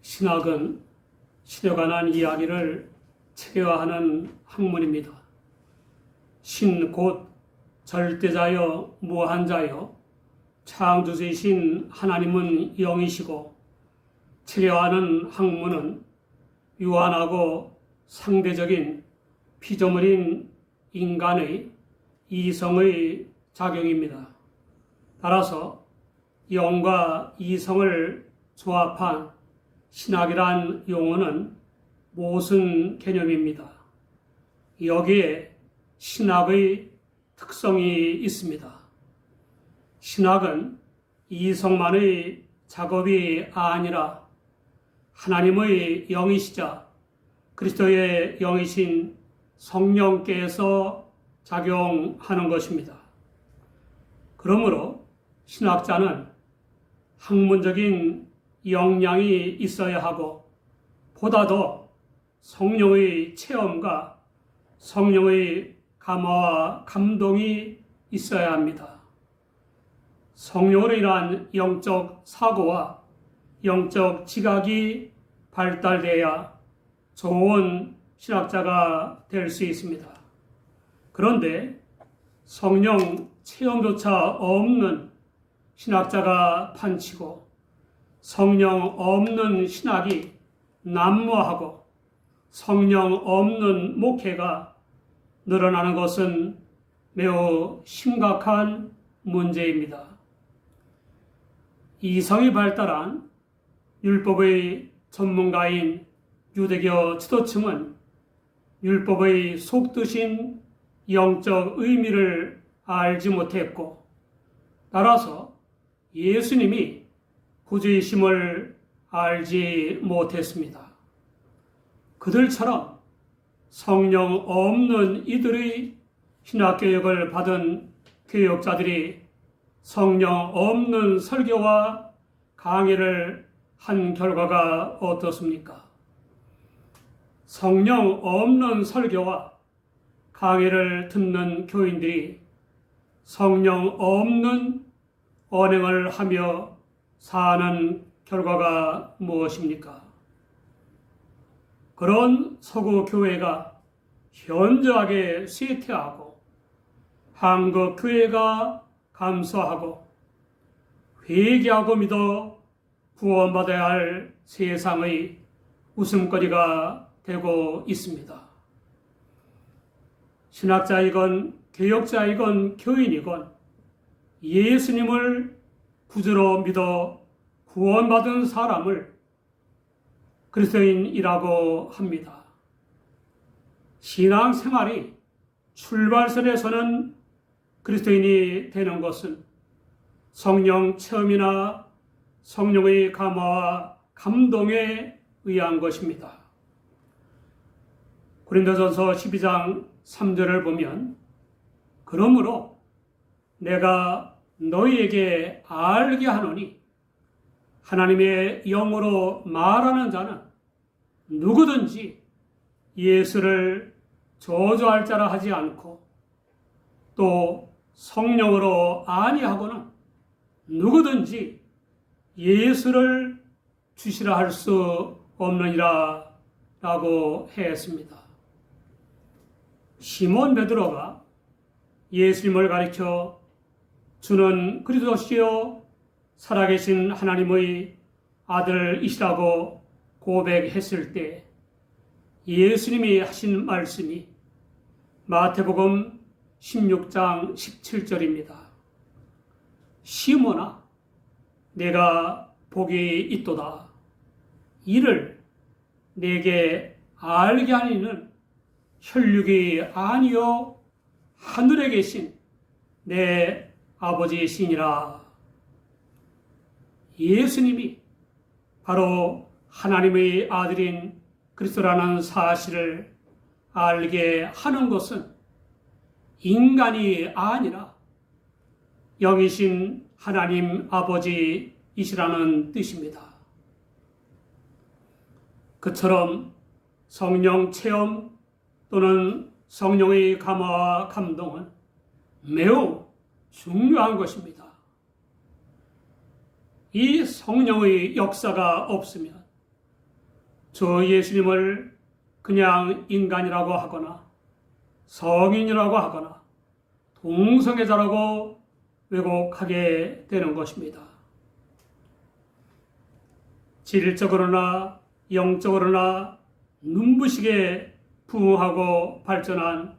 신학은 신에 관한 이야기를 체계화하는 학문입니다. 신 곧 절대자여 무한자여 창조주이신 하나님은 영이시고, 체계화하는 학문은 유한하고 상대적인 피조물인 인간의 이성의 작용입니다. 따라서 영과 이성을 조합한 신학이란 용어는 모순 개념입니다. 여기에 신학의 특성이 있습니다. 신학은 이성만의 작업이 아니라 하나님의 영이시자 그리스도의 영이신 성령께서 작용하는 것입니다. 그러므로 신학자는 학문적인 역량이 있어야 하고, 보다 더 성령의 체험과 성령의 감화와 감동이 있어야 합니다. 성령으로 인한 영적 사고와 영적 지각이 발달돼야 좋은 신학자가 될 수 있습니다. 그런데 성령 체험조차 없는 신학자가 판치고, 성령 없는 신학이 난무하고 성령 없는 목회가 늘어나는 것은 매우 심각한 문제입니다. 이성이 발달한 율법의 전문가인 유대교 지도층은 율법의 속뜻인 영적 의미를 알지 못했고, 따라서 예수님이 구주이심을 알지 못했습니다. 그들처럼 성령 없는 이들의 신학교육을 받은 교육자들이 성령 없는 설교와 강의를 한 결과가 어떻습니까? 성령 없는 설교와 강의를 듣는 교인들이 성령 없는 언행을 하며 사는 결과가 무엇입니까? 그런 서구 교회가 현저하게 쇠퇴하고 한국 교회가 감소하고 회개하고 믿어 구원받아야 할 세상의 웃음거리가 되고 있습니다. 신학자이건 개혁자이건 교인이건 예수님을 구주로 믿어 구원받은 사람을 그리스도인이라고 합니다. 신앙생활이 출발선에서는 그리스도인이 되는 것은 성령 체험이나 성령의 감화와 감동에 의한 것입니다. 고린도전서 12장 3절을 보면, 그러므로 내가 너희에게 알게 하노니 하나님의 영으로 말하는 자는 누구든지 예수를 저주할 자라 하지 않고, 또 성령으로 아니하고는 누구든지 예수를 주시라 할 수 없느니라 라고 했습니다. 시몬 베드로가 예수님을 가리켜 주는 그리스도시요 살아계신 하나님의 아들이시라고 고백했을 때 예수님이 하신 말씀이 마태복음 16장 17절입니다. 시몬아, 내가 복이 있도다. 이를 내게 알게 하니는 혈육이 아니요 하늘에 계신 내 아버지이시니라. 예수님이 바로 하나님의 아들인 그리스도라는 사실을 알게 하는 것은 인간이 아니라 영이신 하나님 아버지이시라는 뜻입니다. 그처럼 성령 체험 또는 성령의 감화와 감동은 매우 중요한 것입니다. 이 성령의 역사가 없으면 저 예수님을 그냥 인간이라고 하거나 성인이라고 하거나 동성애자라고 왜곡하게 되는 것입니다. 질적으로나 영적으로나 눈부시게 부흥하고 발전한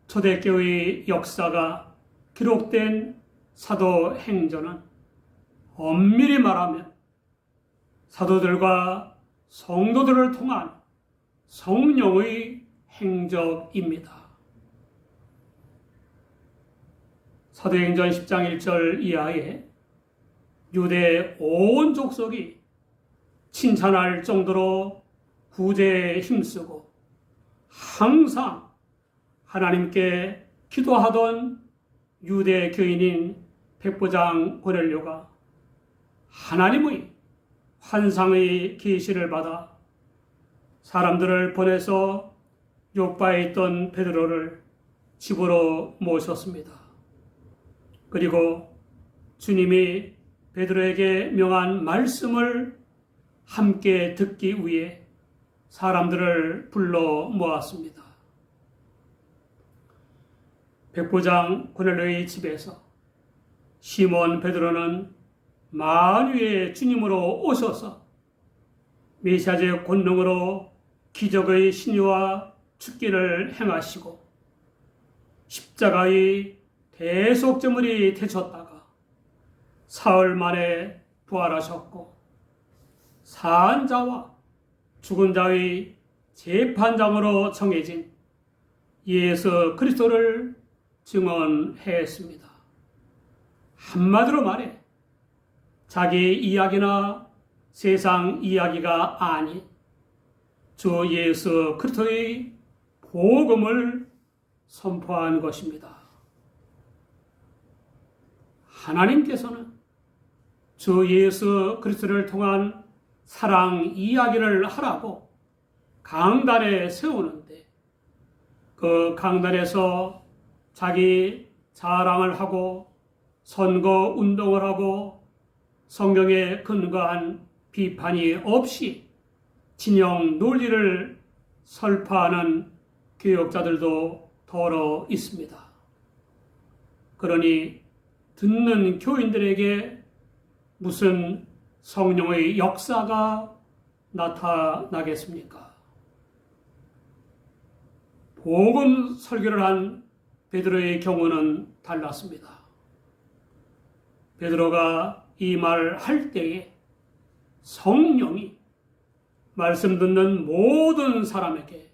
초대교회의 역사가 기록된 사도행전은 엄밀히 말하면 사도들과 성도들을 통한 성령의 행적입니다. 사도행전 10장 1절 이하에 유대 온 족속이 칭찬할 정도로 구제에 힘쓰고 항상 하나님께 기도하던 유대 교인인 백부장 고넬료가 하나님의 환상의 계시를 받아 사람들을 보내서 요바에 있던 베드로를 집으로 모셨습니다. 그리고 주님이 베드로에게 명한 말씀을 함께 듣기 위해 사람들을 불러 모았습니다. 백부장 고넬료의 집에서 시몬 베드로는 만유의 주님으로 오셔서 메시아의 권능으로 기적의 신유와 축기를 행하시고 십자가의 대속제물이 되셨다가 사흘 만에 부활하셨고 산 자와 죽은 자의 재판장으로 정해진 예수 그리스도를 증언했습니다. 한마디로 말해 자기 이야기나 세상 이야기가 아닌 주 예수 그리스도의 복음을 선포한 것입니다. 하나님께서는 주 예수 그리스도를 통한 사랑 이야기를 하라고 강단에 세우는데 그 강단에서 자기 자랑을 하고 선거 운동을 하고 성경에 근거한 비판이 없이 진영 논리를 설파하는 교역자들도 더러 있습니다. 그러니 듣는 교인들에게 무슨 성령의 역사가 나타나겠습니까? 복음 설교를 한 베드로의 경우는 달랐습니다. 베드로가 이 말을 할 때에 성령이 말씀 듣는 모든 사람에게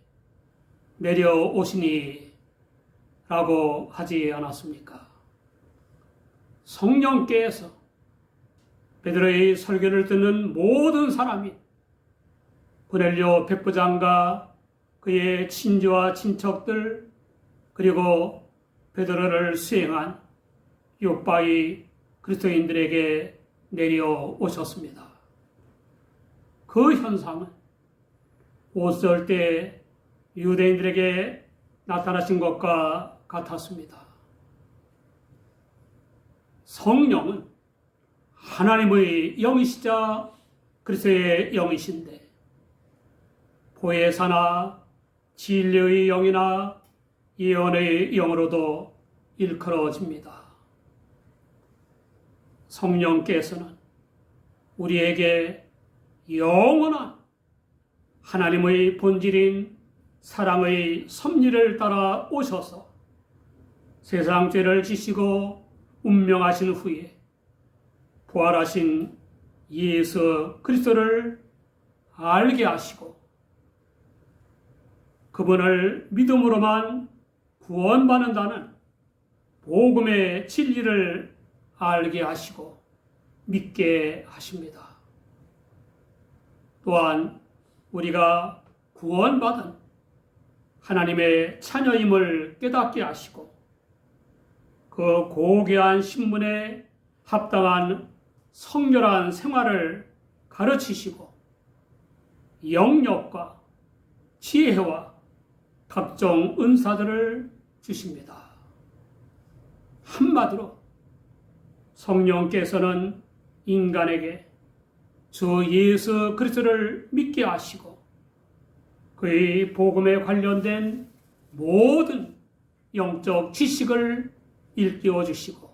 내려오시니 라고 하지 않았습니까? 성령께서 베드로의 설교를 듣는 모든 사람이 고넬료 백부장과 그의 친지와 친척들 그리고 베드로를 수행한 요바의 그리스도인들에게 내려오셨습니다. 그 현상은 옷설 때 유대인들에게 나타나신 것과 같았습니다. 성령은 하나님의 영이시자 그리스도의 영이신데 보혜사나 진리의 영이나 예언의 영으로도 일컬어집니다. 성령께서는 우리에게 영원한 하나님의 본질인 사랑의 섭리를 따라 오셔서 세상 죄를 지시고 운명하신 후에 부활하신 예수 그리스도를 알게 하시고 그분을 믿음으로만 구원받는다는 복음의 진리를 알게 하시고 믿게 하십니다. 또한 우리가 구원받은 하나님의 자녀임을 깨닫게 하시고 그 고귀한 신분에 합당한 성결한 생활을 가르치시고 영역과 지혜와 각종 은사들을 주십니다. 한마디로 성령께서는 인간에게 주 예수 그리스도를 믿게 하시고 그의 복음에 관련된 모든 영적 지식을 일깨워 주시고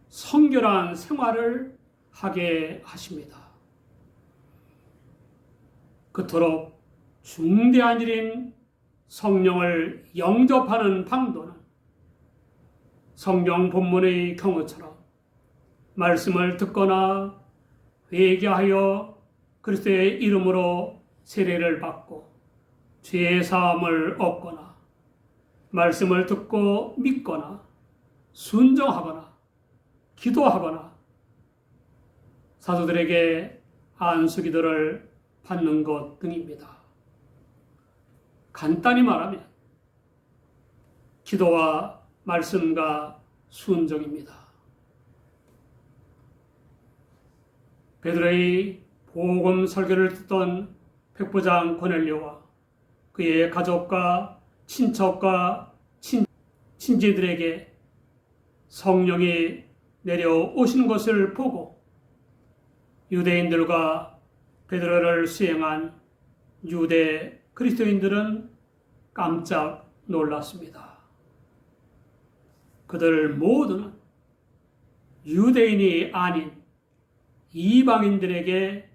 성결한 생활을 하게 하십니다. 그토록 중대한 일인 성령을 영접하는 방도는 성경 본문의 경우처럼 말씀을 듣거나 회개하여 그리스도의 이름으로 세례를 받고 죄의 사함을 얻거나 말씀을 듣고 믿거나 순종하거나 기도하거나 사도들에게 안수기도를 받는 것 등입니다. 간단히 말하면 기도와 말씀과 순종입니다. 베드로의 복음 설교를 듣던 백부장 고넬료와 그의 가족과 친척과 친지들에게 성령이 내려오시는 것을 보고 유대인들과 베드로를 수행한 유대 그리스도인들은 깜짝 놀랐습니다. 그들 모두는 유대인이 아닌 이방인들에게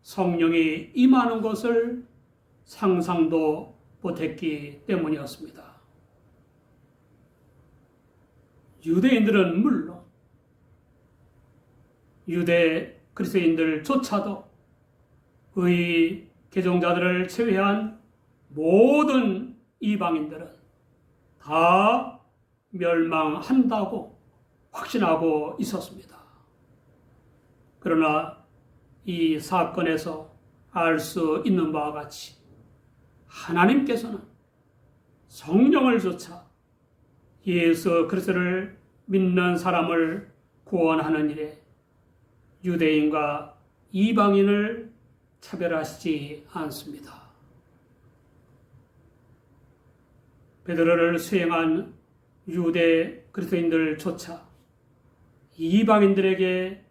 성령이 임하는 것을 상상도 못했기 때문이었습니다. 유대인들은 물론 유대 그리스도인들조차도 의 개종자들을 제외한 모든 이방인들은 다 멸망한다고 확신하고 있었습니다. 그러나 이 사건에서 알 수 있는 바와 같이 하나님께서는 성령을 조차 예수 그리스도를 믿는 사람을 구원하는 일에 유대인과 이방인을 차별하시지 않습니다. 베드로를 수행한 유대 그리스도인들조차 이방인들에게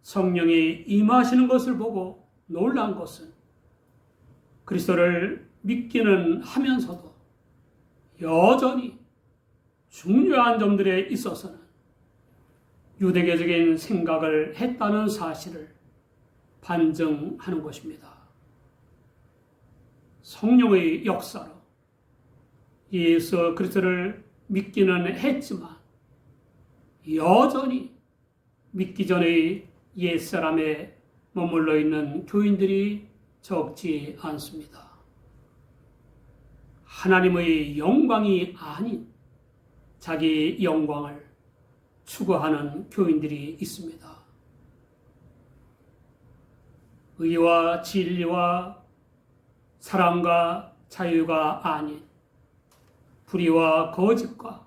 성령이 임하시는 것을 보고 놀란 것은 그리스도를 믿기는 하면서도 여전히 중요한 점들에 있어서는 유대교적인 생각을 했다는 사실을 반증하는 것입니다. 성령의 역사로 예수 그리스도를 믿기는 했지만 여전히 믿기 전의 옛사람에 머물러 있는 교인들이 적지 않습니다. 하나님의 영광이 아닌 자기 영광을 추구하는 교인들이 있습니다. 의와 진리와 사랑과 자유가 아닌 불의와 거짓과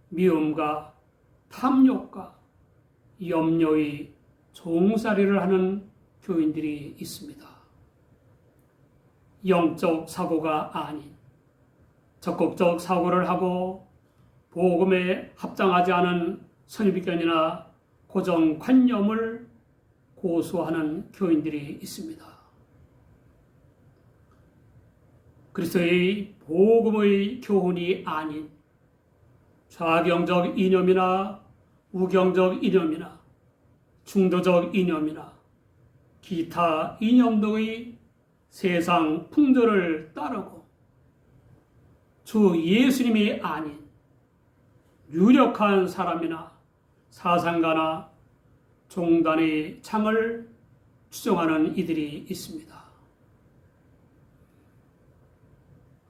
미움과 탐욕과 염려의 종살이를 하는 교인들이 있습니다. 영적 사고가 아닌 적극적 사고를 하고 복음에 합당하지 않은 선입견이나 고정관념을 고수하는 교인들이 있습니다. 그리스도의 복음의 교훈이 아닌 좌경적 이념이나 우경적 이념이나 중도적 이념이나 기타 이념 등의 세상 풍조를 따르고 주 예수님이 아닌 유력한 사람이나 사상가나 종단의 창을 추종하는 이들이 있습니다.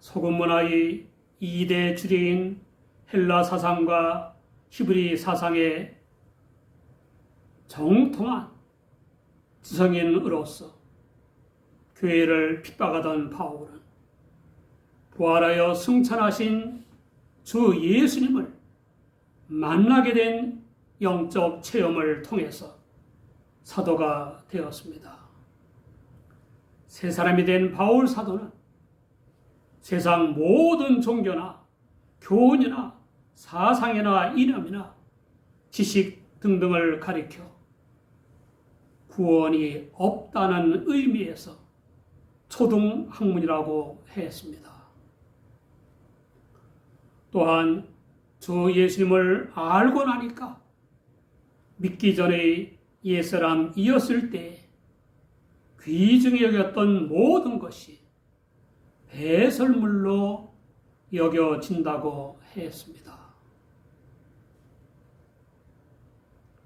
소금문화의 2대 주류인 헬라 사상과 히브리 사상의 정통한 지성인으로서 교회를 핍박하던 바울은 부활하여 승천하신 주 예수님을 만나게 된 영적 체험을 통해서 사도가 되었습니다. 새 사람이 된 바울 사도는 세상 모든 종교나 교훈이나 사상이나 이념이나 지식 등등을 가리켜 구원이 없다는 의미에서 초등학문이라고 했습니다. 또한 주 예수님을 알고 나니까 믿기 전에 옛사람이었을 때 귀중히 여겼던 모든 것이 배설물로 여겨진다고 했습니다.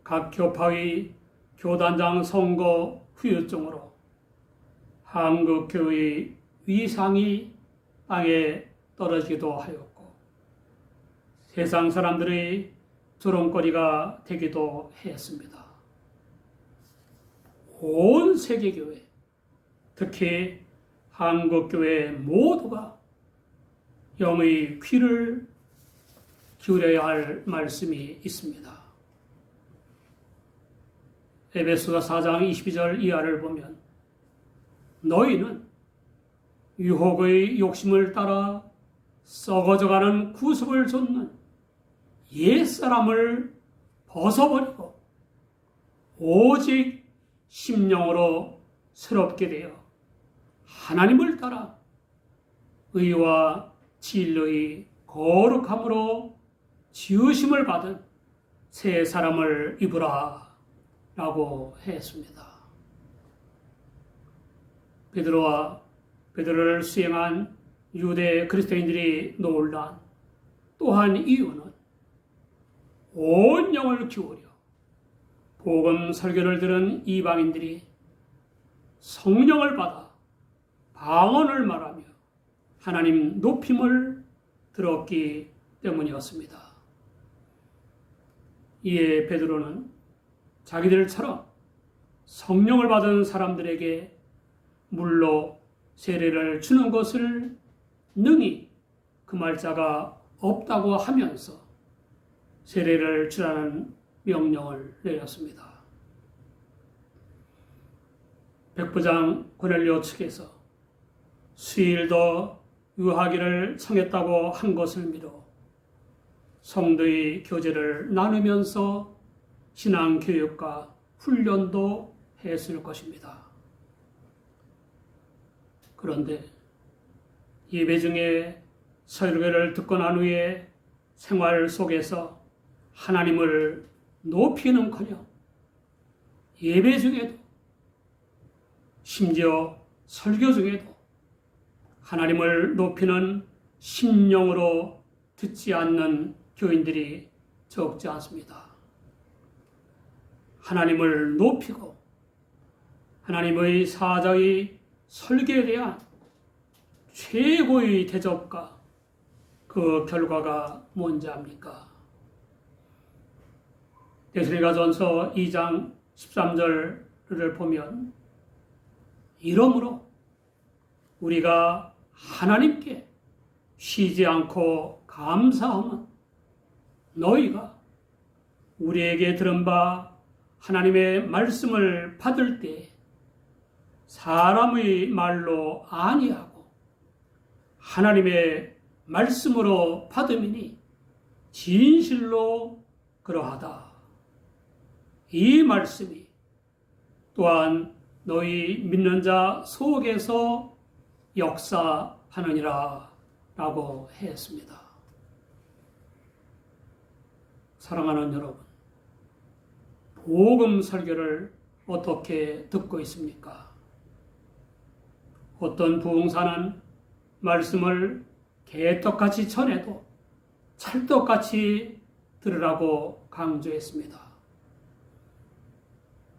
각 교파의 교단장 선거 후유증으로 한국교회의 위상이 땅에 떨어지기도 하였고 세상 사람들의 조롱거리가 되기도 했습니다. 온 세계교회, 특히 한국교회 모두가 영의 귀를 기울여야 할 말씀이 있습니다. 에베소서 4장 22절 이하를 보면 너희는 유혹의 욕심을 따라 썩어져가는 구습을 좇는 옛사람을 벗어버리고 오직 심령으로 새롭게 되어 하나님을 따라 의와 진리의 거룩함으로 지으심을 받은 새 사람을 입으라 라고 했습니다. 베드로와 베드로를 수행한 유대 그리스도인들이 놀란 또 한 이유는 온 영을 기울여 복음 설교를 들은 이방인들이 성령을 받아 방언을 말하며 하나님 높임을 들었기 때문이었습니다. 이에 베드로는 자기들처럼 성령을 받은 사람들에게 물로 세례를 주는 것을 능히 금할 자가 없다고 하면서 세례를 주라는 명령을 내렸습니다. 백부장 고넬료 측에서 수일 더 유하기를 청했다고 한 것을 미뤄 성도의 교제를 나누면서 신앙교육과 훈련도 했을 것입니다. 그런데 예배 중에 설교를 듣고 난 후에 생활 속에서 하나님을 높이는커녕 예배 중에도 심지어 설교 중에도 하나님을 높이는 심령으로 듣지 않는 교인들이 적지 않습니다. 하나님을 높이고 하나님의 사자의 설교에 대한 최고의 대접과 그 결과가 뭔지 압니까? 데살로니가전서 2장 13절을 보면 이러므로 우리가 하나님께 쉬지 않고 감사함은 너희가 우리에게 들은 바 하나님의 말씀을 받을 때 사람의 말로 아니하고 하나님의 말씀으로 받음이니 진실로 그러하다. 이 말씀이 또한 너희 믿는 자 속에서 역사하느니라 라고 했습니다. 사랑하는 여러분, 복음 설교를 어떻게 듣고 있습니까? 어떤 부흥사는 말씀을 개떡같이 전해도 찰떡같이 들으라고 강조했습니다.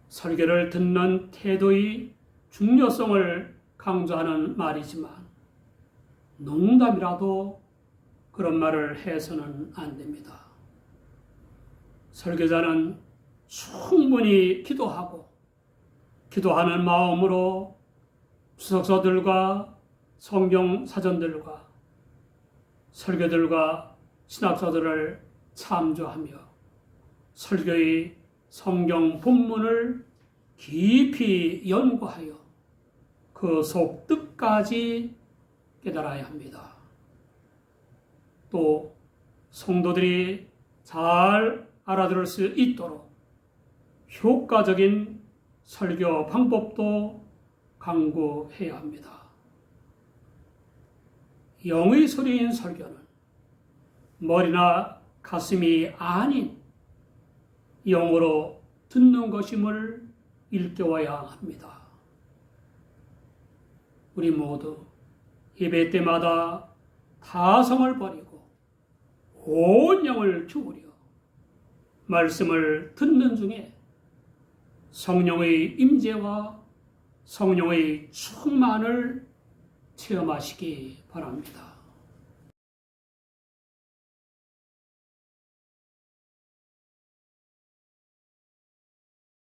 설교를 듣는 태도의 중요성을 강조하는 말이지만 농담이라도 그런 말을 해서는 안 됩니다. 설교자는 충분히 기도하고 기도하는 마음으로 주석서들과 성경 사전들과 설교들과 신학서들을 참조하며 설교의 성경 본문을 깊이 연구하여 그 속뜻까지 깨달아야 합니다. 또 성도들이 잘 알아들을 수 있도록 효과적인 설교 방법도 강구해야 합니다. 영의 소리인 설교는 머리나 가슴이 아닌 영으로 듣는 것임을 일깨워야 합니다. 우리 모두 예배 때마다 타성을 버리고 온 영을 기울여 말씀을 듣는 중에 성령의 임재와 성령의 충만을 체험하시기 바랍니다.